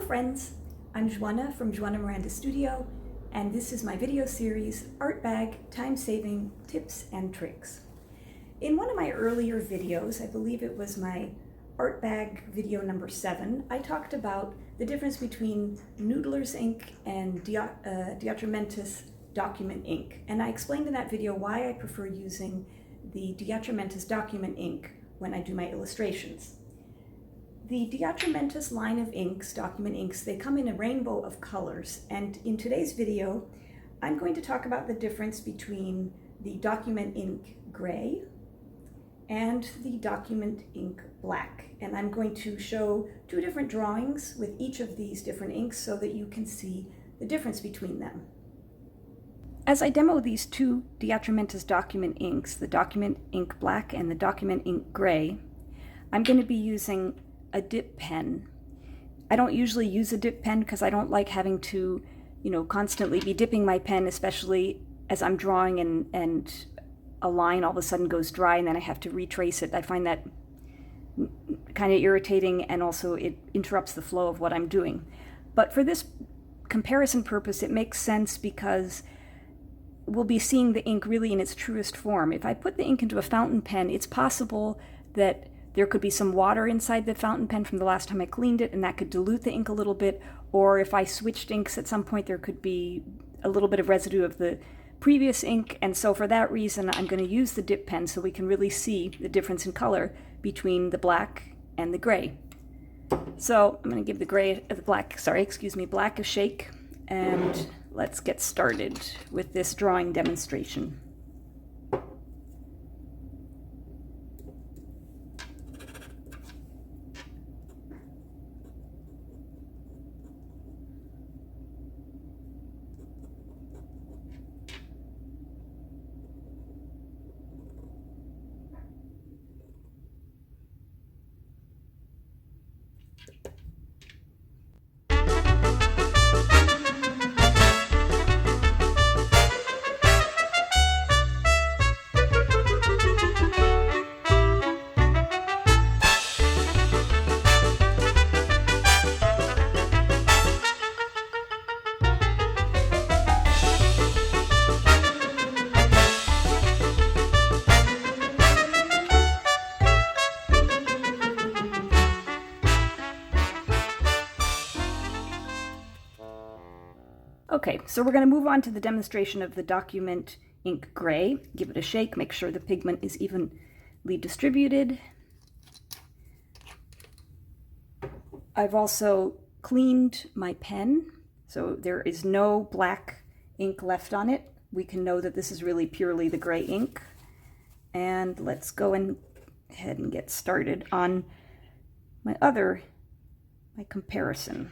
friends, I'm Joana from Joana Miranda Studio, and this is my video series, Art Bag Time-Saving Tips and Tricks. In one of my earlier videos, I believe it was my art bag video number 7, I talked about the difference between Noodler's ink and Atrementis Document Ink. And I explained in that video why I prefer using the Atrementis Document Ink when I do my illustrations. The Atrementis line of inks, document inks, they come in a rainbow of colors. And in today's video, I'm going to talk about the difference between the document ink gray and the document ink black. And I'm going to show 2 different drawings with each of these different inks so that you can see the difference between them. As I demo these 2 Atrementis document inks, the document ink black and the document ink gray, I'm going to be using a dip pen. I don't usually use a dip pen because I don't like having to, constantly be dipping my pen, especially as I'm drawing and a line all of a sudden goes dry and then I have to retrace it. I find that kind of irritating, and also it interrupts the flow of what I'm doing. But for this comparison purpose, it makes sense because we'll be seeing the ink really in its truest form. If I put the ink into a fountain pen, it's possible that there could be some water inside the fountain pen from the last time I cleaned it, and that could dilute the ink a little bit. Or if I switched inks at some point, there could be a little bit of residue of the previous ink. And so for that reason, I'm going to use the dip pen so we can really see the difference in color between the black and the gray. So I'm going to give the black a shake, and let's get started with this drawing demonstration. Okay, so we're going to move on to the demonstration of the document ink gray. Give it a shake, make sure the pigment is evenly distributed. I've also cleaned my pen, so there is no black ink left on it. We can know that this is really purely the gray ink. And let's go ahead and get started on my comparison.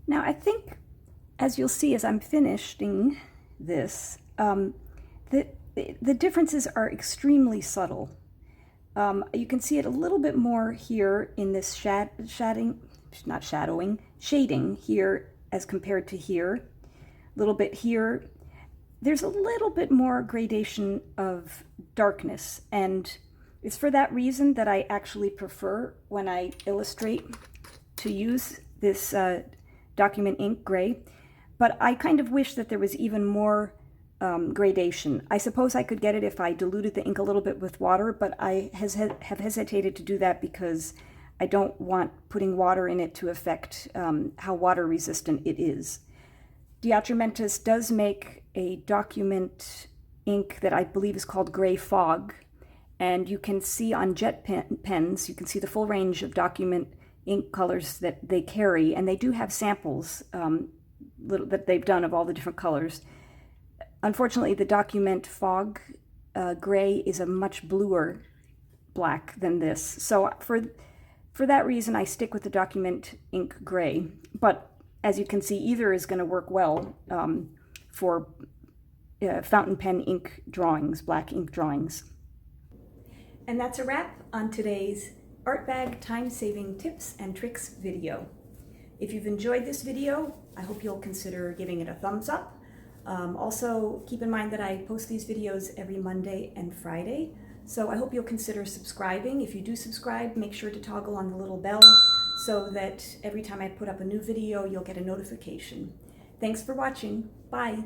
Now, I think, as you'll see as I'm finishing this, the differences are extremely subtle. You can see it a little bit more here in this shading here as compared to here. A little bit here. There's a little bit more gradation of darkness, and it's for that reason that I actually prefer, when I illustrate, to use this document ink gray, but I kind of wish that there was even more gradation. I suppose I could get it if I diluted the ink a little bit with water, but I have hesitated to do that because I don't want putting water in it to affect how water resistant it is. Atrementis does make a document ink that I believe is called Gray Fog, and you can see on jet pens, you can see the full range of document ink colors that they carry, and they do have samples that they've done of all the different colors. Unfortunately, the Document Fog Gray is a much bluer black than this, so for that reason I stick with the Document Ink Gray, but as you can see, either is going to work well for fountain pen ink drawings, black ink drawings. And that's a wrap on today's Art Bag time-saving tips and tricks video. If you've enjoyed this video, I hope you'll consider giving it a thumbs up. Also, keep in mind that I post these videos every Monday and Friday, so I hope you'll consider subscribing. If you do subscribe, make sure to toggle on the little bell so that every time I put up a new video, you'll get a notification. Thanks for watching. Bye.